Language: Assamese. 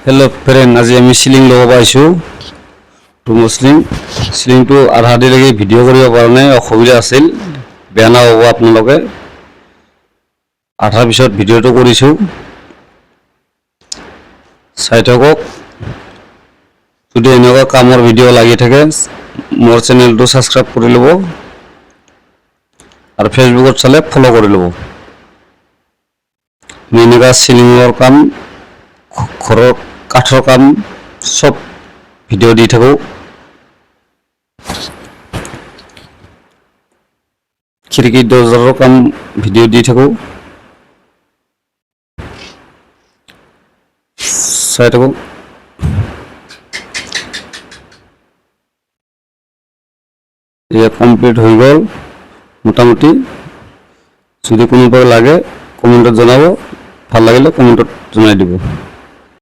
हेलो फ्रेंड आज आम सिलिंग लगा पासी टू मुस्लिम सिलिंग तो आधा दी लगे भिडिओ करने असुविधा आसिल बेया नापाब आपनालोके आधार पिছত भिडिओ तो करिछु चाइ थকক যদি এনেকুৱা কামৰ ভিডিও লাগি থাকে মোৰ চেনেলটো সাবস্ক্ৰাইব কৰি লব আৰু ফেসবুকত চালে ফলো কৰি লব এনেকুৱা সিলিংৰ কাম ঘৰৰ কাঠৰ কাম সব ভিডিও দি থাকো খিৰিকী দৰ্জাৰ কাম ভিডিও দি থাকো চাই থাকো ये कमप्लीट हो गल मोटामुटी যদি কোনোবা লাগে কমেন্টত জনাব ভাল লাগিলে কমেন্টত জনাই দিব।